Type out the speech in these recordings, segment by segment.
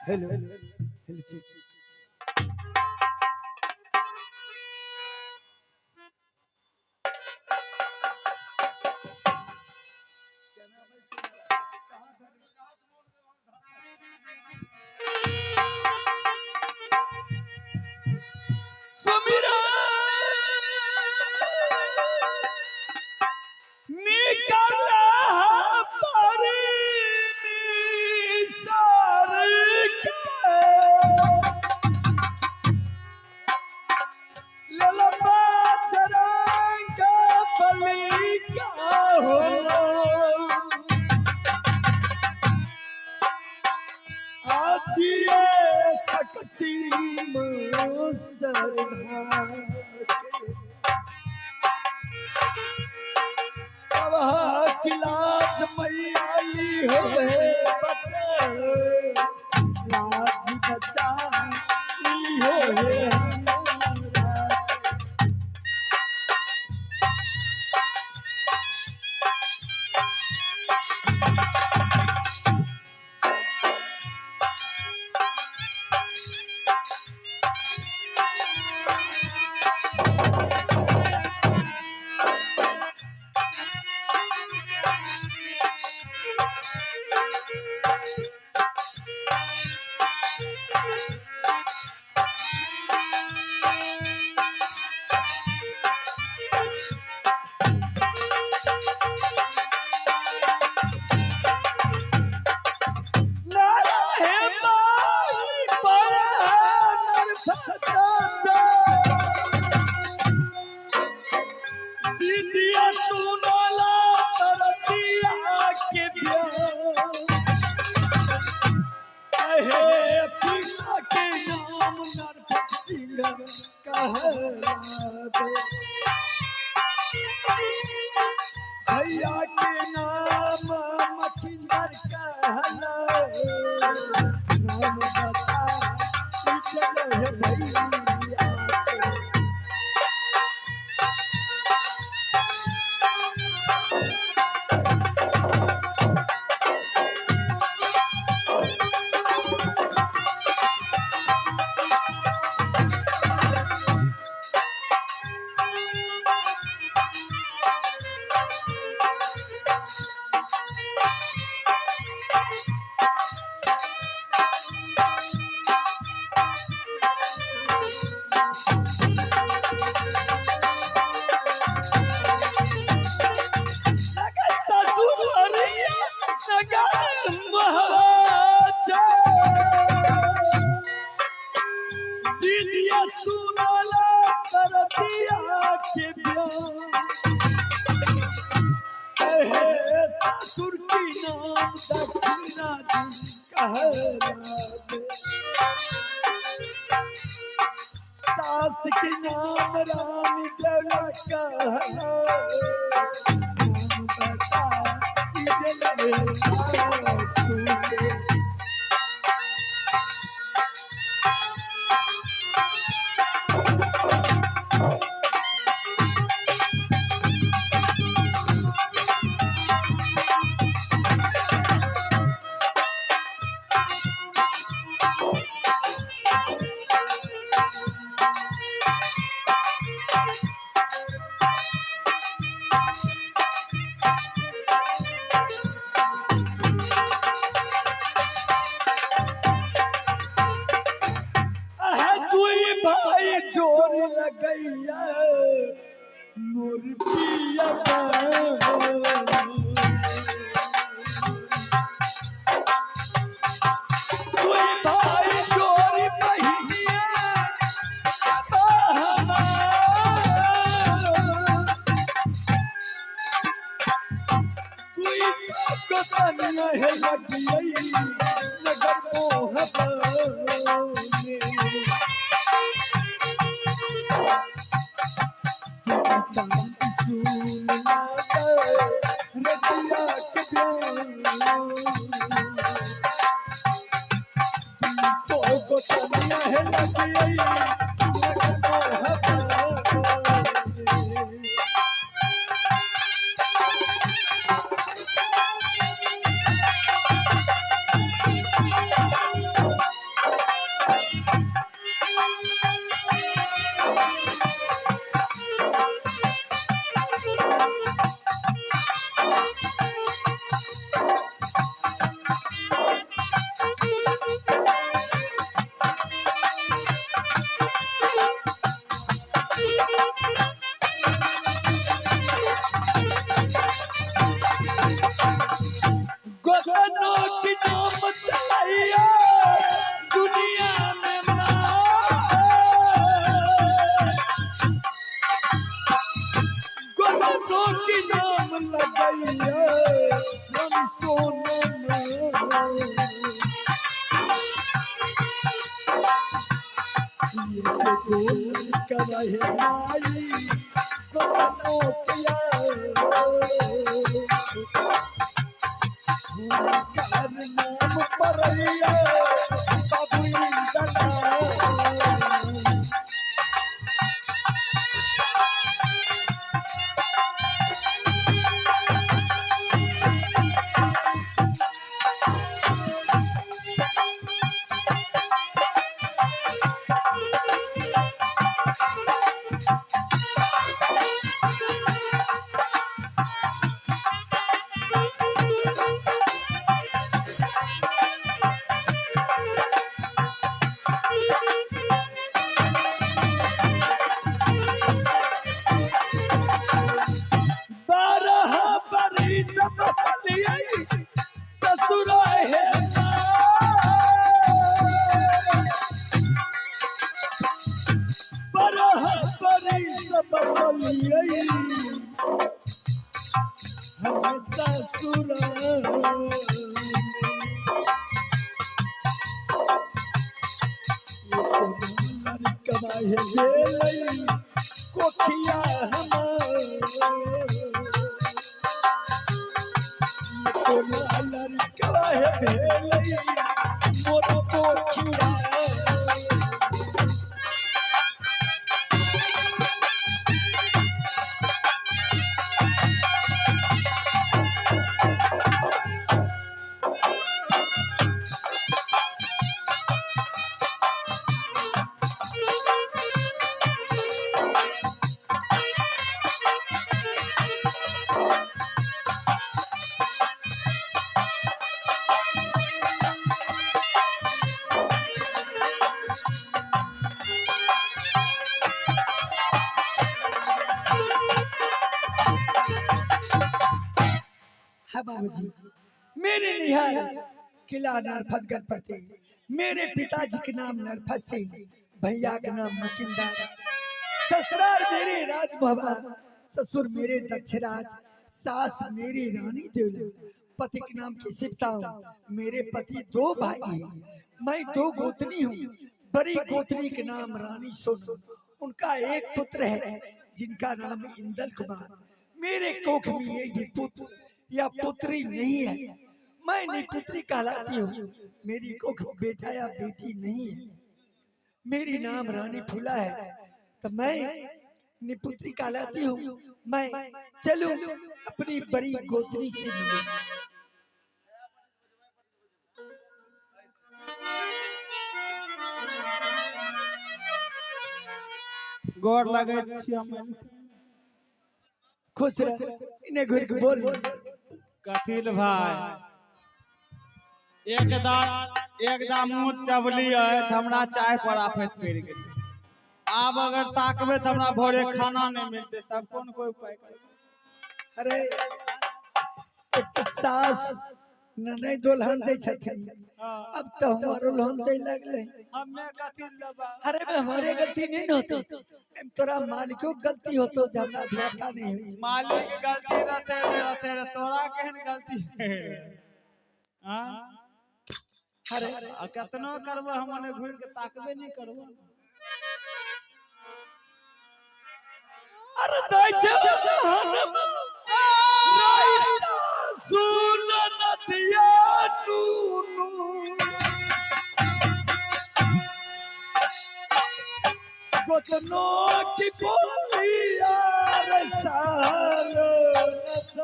Hello hello जी। सुमिरा निकला परी sir के ललबा चरंग बलि का हो आदिए सकती सरधा के लाज मैयाली हो बचे लाज बचा हो भैया के नाम मखिंदर कहला नाम बता चल है भैया सास के नाम राम दौला कहला नाम बता दिल सुने जोर लगैया मोर पिया कोई भाई जोर बहिनिया कोई कतन है लगियई नगर मोहब्बत गोतनो की नाम चलाइया दुनिया में गोतनो की नाम लगाइया हम सोने ये गोल करे माई गोतनो किया कर नाम परैया बाबू इंदला ससुर है बरह बरी सब बलिए हम ससुर कमाए कोखिया हम लड़कवा है भेलई मोर पोखिया बाबूजी मेरे निहार किला नरफतगढ़ पर थे। मेरे पिताजी के नाम नरफत सिंह, भैया का नाम मुकिंदार, ससुराल मेरे राज भवा, ससुर मेरे दक्षराज, सास मेरी रानी देवला, पति के नाम की सिप्ता। मेरे पति दो भाई हैं, मैं दो गोतनी हूँ। बड़ी गोतनी के नाम रानी सोनू, उनका एक पुत्र है जिनका नाम इंदल कुमार। मेरे कोख में एक भी पुत्र या पुत्री नहीं है, मैं निपुत्री कहलाती हूँ। मेरी कोख बेटा या बेटी नहीं है। मेरी नाम रानी फूला है तो मैं निपुत्री कहलाती हूँ। मैं चलूं अपनी बड़ी गोतनी से मिलूं। गोर लगे खुश रह, इन्हें घुर के बोल। कथिल भाई एकदम मुंह चबली है, हमरा चाय पर आफत पड़ गई। अब अगर ताकबे तो हमरा भोरे खाना नहीं मिलते, तब कौन कोई उपाय करे? अरे एक तो सास ननई दुल्हन दे छथिन, अब तो हमारो लोन दे लगले। हमें कथिल लबा। अरे मैं हमारे गलती नहीं होती, तोरा मालिको गलती हो तो हमरा ध्याता नहीं हो। मालिक की गलती रहते तोरा केहन गलती है? हां अरे कितना करबो, हमने घूर के ताकबे नहीं करबो। अरे दाई छे राइता सुन नदिया नूनू गोतनो की बोलिया रे सारो नस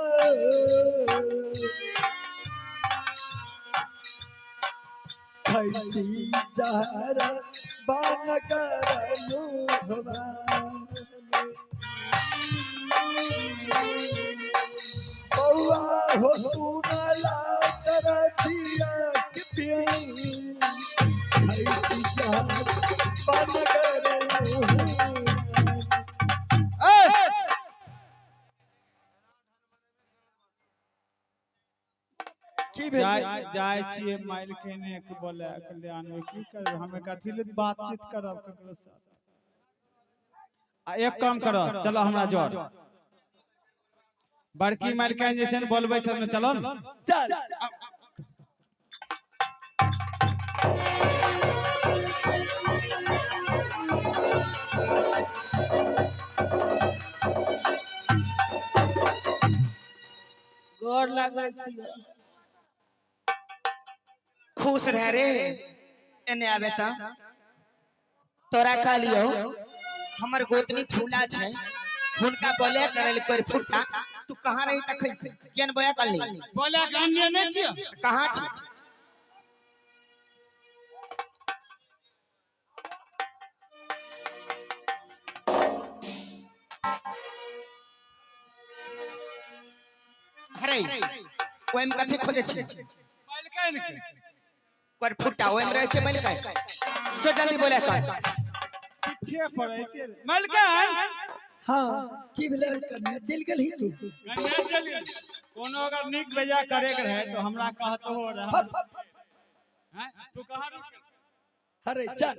खैती जहर बान करनु भवानी बउआ हो सुनला करथिया के खैती जहर बान करनु। की जाय छिए माइल केने के बोले कल्याण में की करब हमें कथि ले बातचीत करब ककरो साथ आ एक काम करो चलो हमरा जोर बड़की माइल के जैसे बोलबे छ न चलो न चल गोर लागल छिए खुश रह रे एने आवे त तोरा का लियो हमर गोतनी फूला छै हुनका बोले करल कर फुट्टा तू कहां रही तखै से केन बोया करली बोले के अन्य नै छिए कहां छी अरे ओएम कथि खोजे छी माइल केन के कर फुट्टा ओएम रहे छै मैल काय तो जल्दी बोले कर पिठे पर आइते माइल केन हाँ की भेलै कन्या चल गेलही तू कन्या चली कोनो अगर निक बेजा करे के रहे तो हमरा कहतो हो रहा हैं तू कहां रुक अरे चल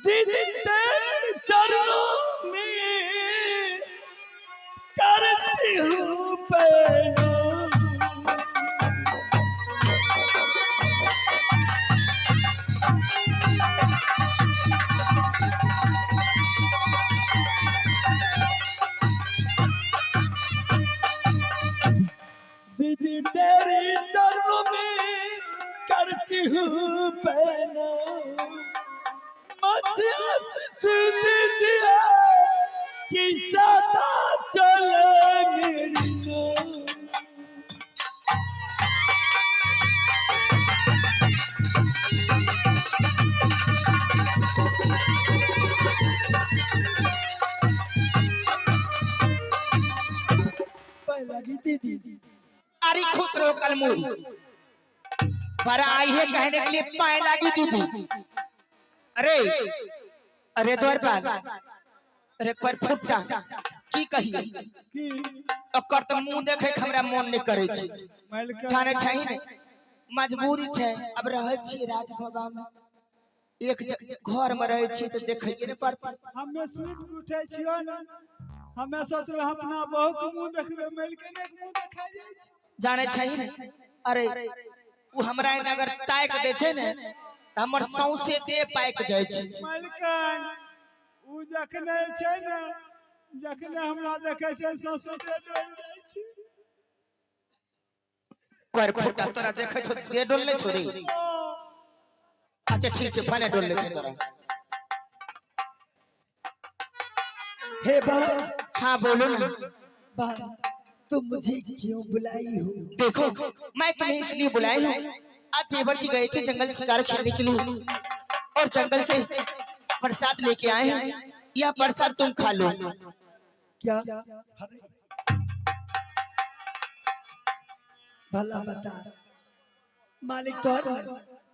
दीदी तेरे चरणों में करती हूँ पैरों दीदी तेरी चरणों में करती हूँ पैरों दीजिए कि सदा चले मेरी लगी दीदी अरे खुश रहो कलमुई बड़ा आई है कहने के लिए पाए लगी दीदी अरे अरे द्वारपाल अरे पर फुट्टा की कहिए की ओकर त मुंह देखे के हमरा मन नहीं करे छी माइल के जाने चाहिए ने मजबूरी छै अब रहे छी राजभवन में एक घर में रहे छी तो देखइए ने पड़ता हमें सूट के उठै छियो न हमें सोचल अपना बहू के मुंह देखबे माइल के ने मुंह देखा जाय छै जाने चाहिए ने अरे उ हमरा इन अगर ताक दे छै ने त हमर सौसे दे पाक जाय छै मालिकन उ जखने छै ने जखने हमरा देखै छै सौसे दे डोल जाय छै कर फुटा तोरा देखे छो दे डोल ले छोरी अच्छा ठीक है भने डोल ले छै तोरा हे बा हाँ बोलो ना बा तुम मुझे क्यों बुलाई हो देखो मैं तुम्हें इसलिए बुलाई हूँ आज देवर जी गए थे जंगल शिकार खेलने के लिए और जंगल से प्रसाद लेके आए हैं यह प्रसाद तुम खा लो क्या भला बता मालिक तोहर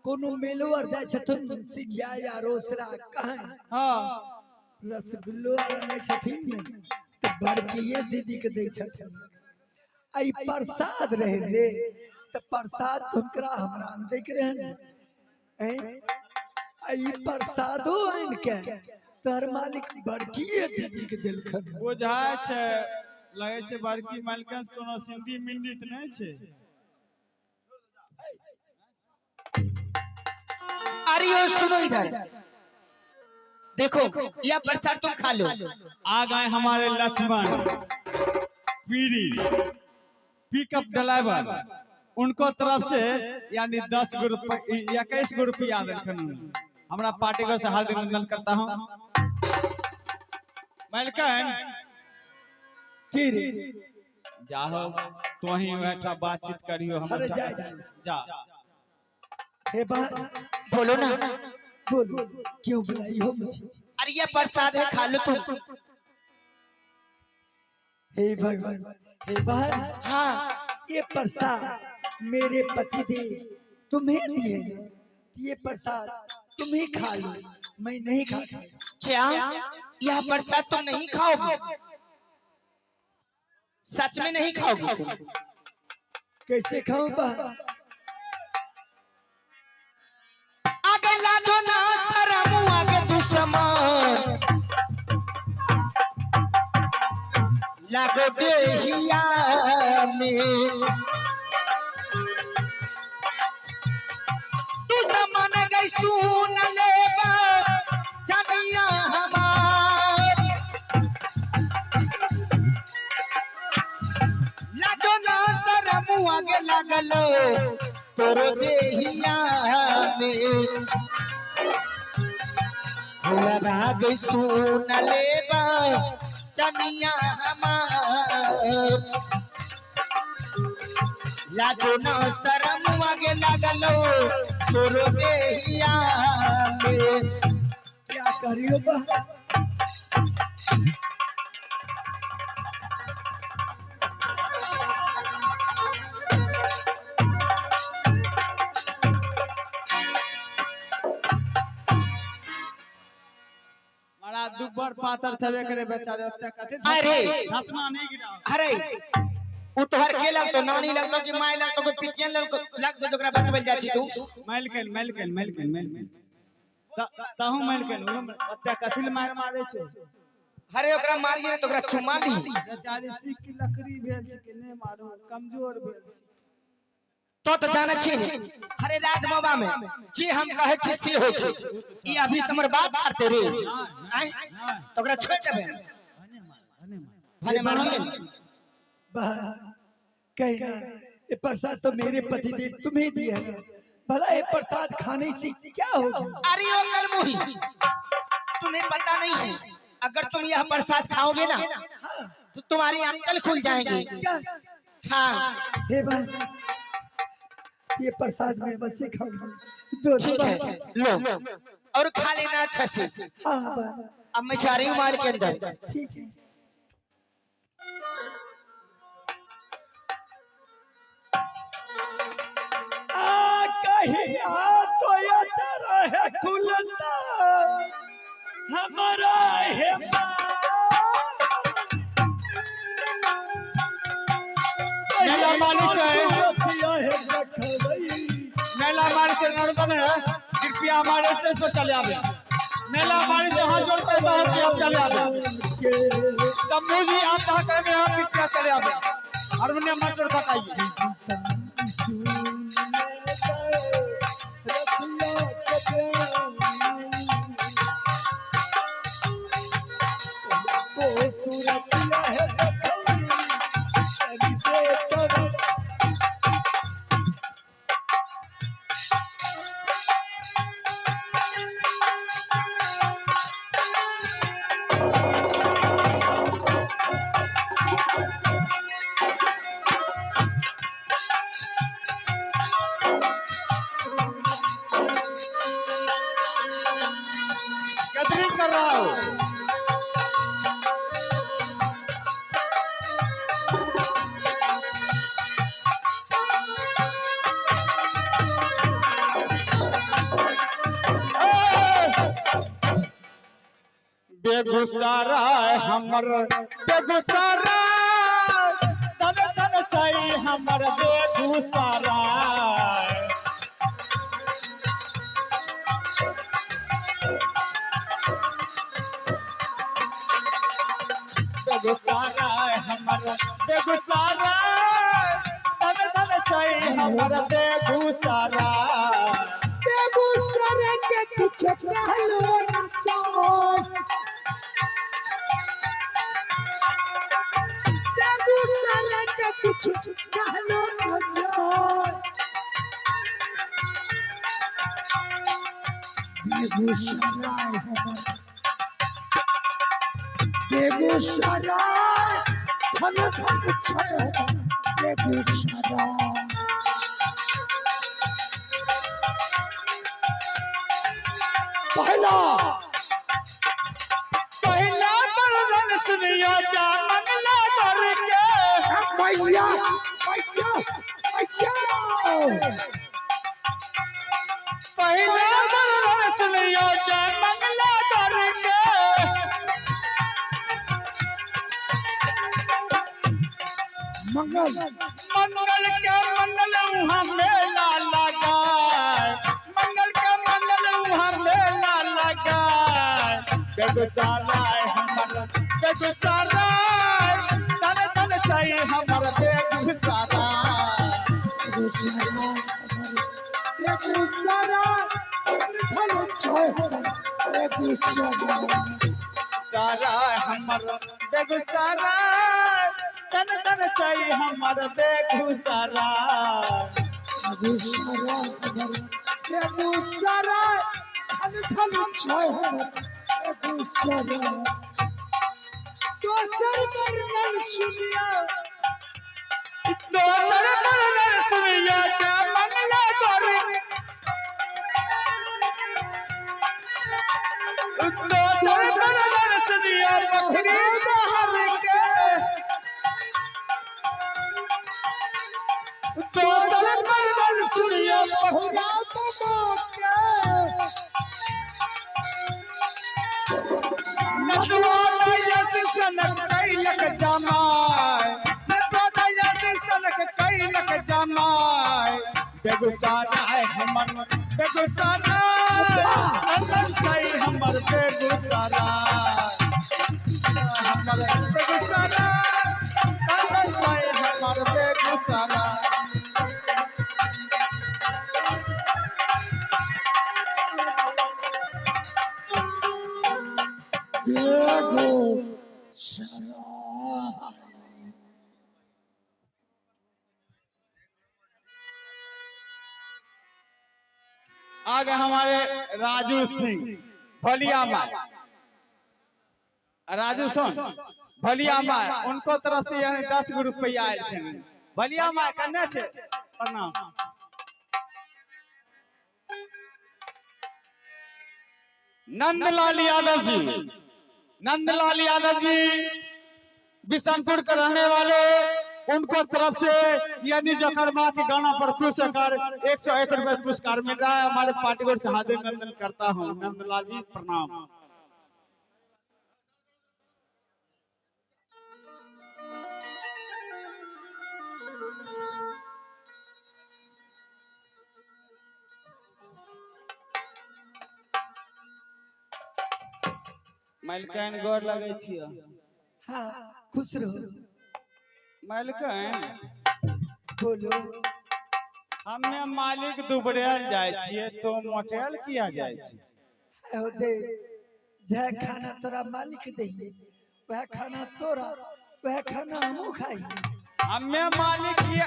कोनो मेलो और जाय छथुन सिंघिया या रोसरा कहां हां रसगुल्लो आने छथिन ने तो बड़किए दीदी के दे छथिन आई प्रसाद रहे रे तो प्रसाद तुमकरा हमरा देख रहे हैं आई प्रसादो आइन के तोहर मालिक बड़किए दीदी के देलखन बुझाय छै लगे छै बड़की मालिकन से कोनो सिंधी मिंडी त नै छै अरे यो सुनो इधर देखो यह प्रसाद तुम खा लो आ गए हमारे लक्ष्मण पीरी पिकअप ड्राइवर उनको तरफ से यानी 10 गो रुपया 21 गो रुपया देलखन हमरा पार्टी को से हार्दिक अभिनंदन करता हूं मालिकन की रे जाहो तो ही बैठा बातचीत करियो हम अरे जा जा हे बा बोलो ना बोलो क्यों बुलाई हो मुझे अरे ये प्रसाद है खा लो तुम हे भगवान हे बा हाँ ये प्रसाद मेरे पति देव तुम्हें दिए हैं, ये प्रसाद तुम्हें खा लो, मैं नहीं खाता। क्या यह प्रसाद तुम नहीं खाओगे? सच में नहीं खाओगे तुम? कैसे खाऊं बा? अगला जो ना शरम आगे दुश्मन लगो देहिया में दुश्मन गई सुन लेबा जमिया हमार लाजो ना शरम आगे लगलो तोरो देहिया में लगा गई सुन लेबा जमिया हमार लाजो ना शरम आगे लगलो तोरो देहिया में। क्या करियो बा? बड़ा दुबर पातर छबे करे बेचारे ओते कथि अरे धसमा नहीं गिरा। अरे उ तोहर के लगतो नानी लगतो कि माय लगतो कि पितियन लगतो जोकरा बचबल जाछि तू? मेलकन ताहू मेलकन ओते कथि ले मार मारे छो? अरे ओकरा मारिए तो ओकरा चुमा ली। बेचारे सीख की लकड़ी भेल छै कि नहीं मारो, कमजोर भेल छै। तो जाने छी अरे राजमवा में जे हम कहे छी से हो छै। ई अभी समर बात करते रे आय तो ओकरा छोड़ देबे भने मार दिए। बा कहना ये प्रसाद तो मेरे पति देव तुम्हें दिए हैं, भला ये प्रसाद खाने से क्या होगा? अरे ओ कलमुही तुम्हें पता नहीं है, अगर तुम यह प्रसाद खाओगे ना तो तुम्हारी अक्ल खुल जाएगी। क्या? हाँ हे भाई ये प्रसाद में बस ही खाऊंगा। दो ठीक है लो और खा लेना अच्छा से। हाँ बा अब मैं जा रही हूँ माल के अंदर। ठीक है। कहीं तो अचारा है खुलता हमारा है मेला माली से है मेला माली से नर्दन है, कृपया हमारे स्टेज पर चले आवे। मेला माली से हाथ जोड़ करता है कि आप चले आवे। शंभू जी आप कहाँ कह रहे हैं? कृपया चले आवे, हारमोनियम मास्टर बताइए। गैदरिंग कर रहा हूँ। बेगूसराय हमर बेगूसराय तन तन चाहिए हमर बेगूसराय। बेगूसराय हमर बेगूसराय तन तन चाहिए हमर बेगूसराय। बेगूसराय के कुछ कहलो ना चाहो, बेगूसराय के कुछ कहलो ना चाहो। बेगूसराय बेगूसराय धन धन छे बेगूसराय। पहला पहला बरन सुनिया जा मंगला कर के मैया मैया मैया पहले वर्णन सुनियो जय मंगला करके मंगल मंगल के मंगल वहाँ मेला लगा मंगल के मंगल वहाँ मेला लगा बेगूसराय हमर बेगूसराय तन तन चाहिए हमर बेगूसराय सारा हमर बेगूसराय तन तन चाहिए हमर बेगूसराय दोसर वर्णन सुनियो जय मंगला करके दोसर वर्णन सुनियो बकरी बहर के दोसर वर्णन सुनियो बहुरा नटवाला यस सनक कैलक जमाय नटवाला यस सनक कैलक जमाय बेगूसराय हमर बेगूसराय अंदर चाहिए हमर बेगूसराय हमर बेगूसराय अंदर चाहिए हमर बेगूसराय आगे हमारे राजू सिंह भलिया माई राजू सुन भलिया माई उनको तरफ से यानी 10 गो रुपया आयल थे भलिया माई कन्ने छे प्रणाम नंदलाल यादव जी बिशनपुर के रहने वाले उनको तरफ से यानी जखर माँ के गाना पर खुश होकर 101 रुपए पुरस्कार मिल रहा है हमारे पार्टी को हार्दिक नंदन करता हूँ नंदलाल जी प्रणाम मालिकाइन गोर लगे छियो हाँ खुश रहो मालिकाइन बोलो हमें मालिक दुबरेल जाय छिए तो मोटेल किया जाय छी हो दे जह खाना तोरा मालिक दइए वह खाना तोरा वह खाना हमू खाई हमें मालिक किया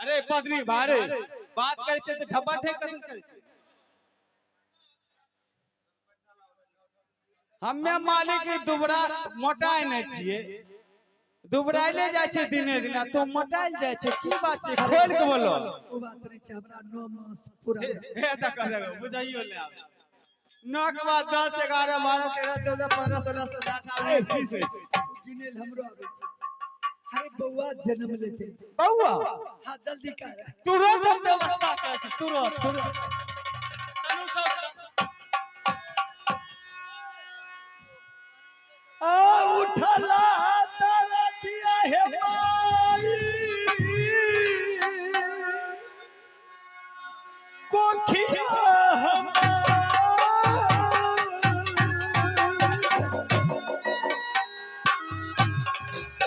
अरे पत्नी भारे बात करे छे तो ढब्बा ठेक कथि करे छे हमें मालिक दुबरा मोटाई नहीं छिए दुबराइले जाय छे दिने दिना तो मोटाइल जाय छे की बात छे खोल के बोलो ओ बात नहीं छे हमरा 9 मास पूरा हे तक बुझाइयो ले आब 9 के बाद 10 11 12 13 14 15 16 17 18 19 20 गिनेल हमरो आवे छे अरे बउआ जन्म लेते बउआ हां जल्दी कर तुरंत हम व्यवस्था कर छी तुरंत तनु सब आ उठला तारा दिया है माई कोखिया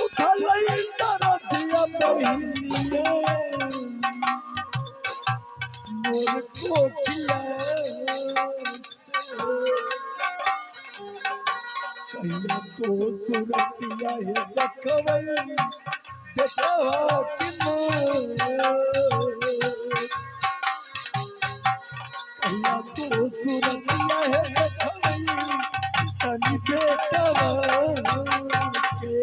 उठला तारा दिया बहिनिया मोर कोखिया कहिया तो सुरतिया है देखवई देखवा कि कहिया तो सुरतिया है देखवई तनी बेटवा के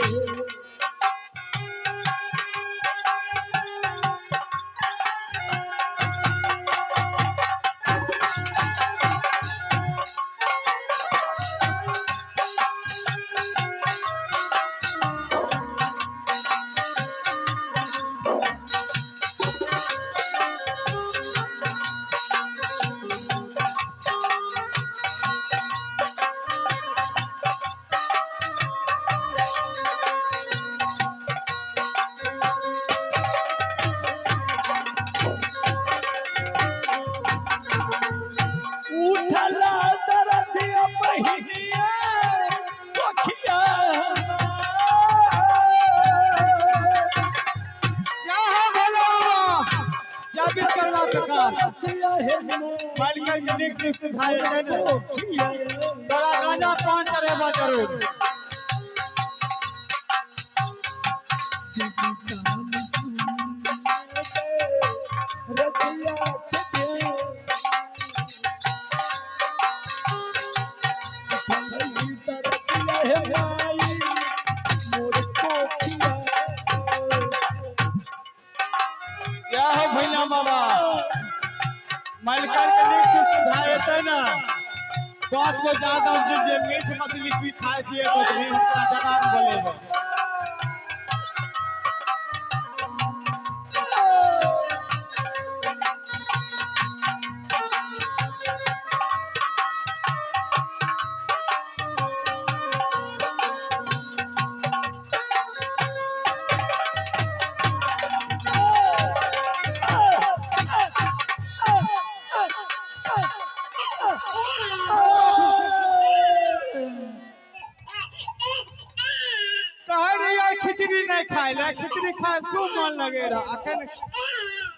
है मालिकन के निक से सिखाए थे ना तोरा गाना कौन चढ़ेबा जरूर क्या हो भैया बाबा मालिकन के निक से सिखाए थे ना 5 को ज्यादा जो मीठ मछली भी खाए दिए तो भी उसका जनाब बोलेगा खिचड़ी नहीं खाए ले खिचड़ी खाए खूब मन लगे रहा अखन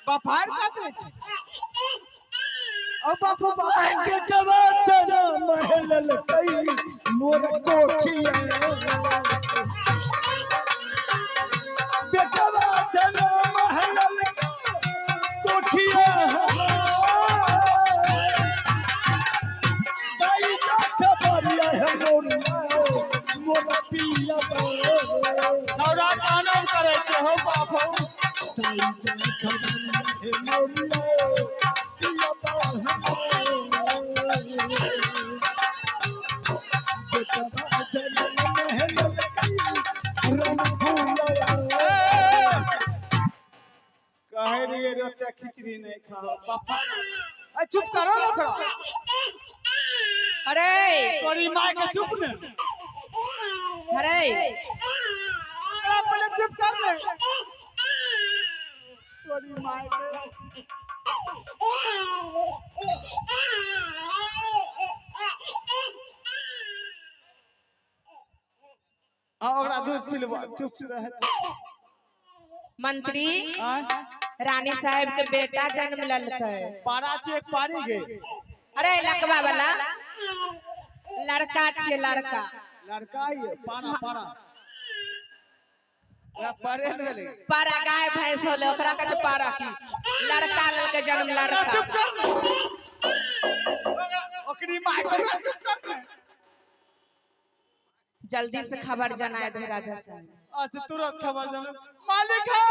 बफार काटे छ ओ बापू बेटवा चना महल कई मोर कोठिया बेटवा चना महल कोठिया दाई का खबरिया है मोर पिया छौरा कानम करे छे हो बापू दाई का खबरिया है पिया कहे रे रोते खिचड़ी नहीं खाओ पापा ए चुप करो लखड़ा अरे तोरी मां के चुप ने अरे पहले चुप कर ले तोरी मां के ओकरा दूध पिलवा चुप से रह मंत्री रानी साहब के बेटा जन्म ललकै पारा छे एक पारी गे अरे लकवा वाला लड़का छे लड़का लड़का ही है पारा पारा या पारे भेले पारा गाय भैंस होले ओकरा कहे पारा की लड़का ललकै जन्म लड़का चुप कर ओकरी मां के चुप कर जल्दी से खबर जनाए दे राजा साहब आज तुरंत खबर जानो मालिक है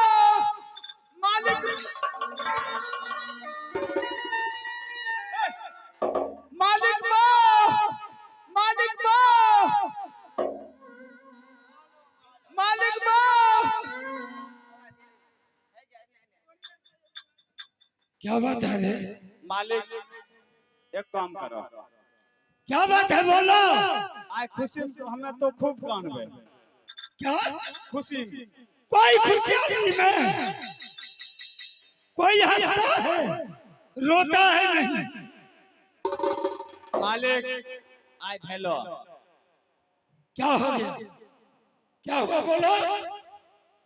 मालिक मालिक बो मालिक बो मालिक बो क्या बात है रे मालिक एक काम करो क्या बात है बोलो आज खुशी हमें तो खूब कानबे क्या खुशी कोई खुशहाली में कोई हंसता है रोता है नहीं मालिक आज हेलो क्या हो गया क्या हुआ बोलो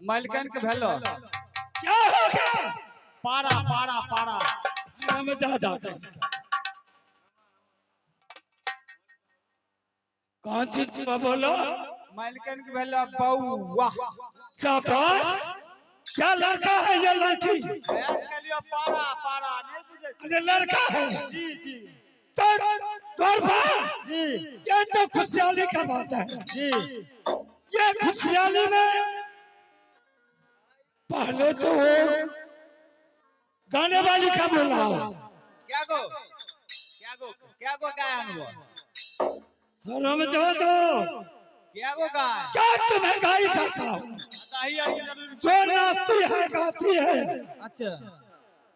मालिकन के भेलो क्या हो गया पारा पारा पारा हम ज्यादा कौन चीज बोलो मालिकन के भेलो बउवा शाबाश क्या लड़का है या लड़की याद के लिए पारा पारा नहीं बुझे अरे लड़का है जी जी तो गौरवा जी ये तो खुशहाली का बात है जी ये खुशहाली में पहले तो वो गाने वाली का बोला क्या गो गायन वो और हम जो तो क्या गो गाय क्या तुम्हें गाई गाता हूँ दाही आई जरूर जो नाचती है गाती है अच्छा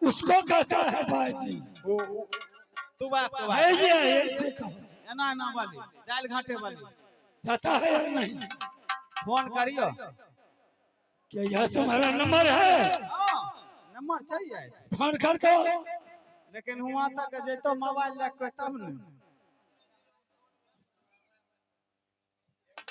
उसको कहता है भाईजी तू बाप तो है ये ऐसे कहो ना ना वाली दाल घाटे वाली जाता है या नहीं फोन करियो क्या यह तुम्हारा नंबर है नंबर चाहिए फोन कर दो लेकिन हुआ तक जे तो मोबाइल लेके तब न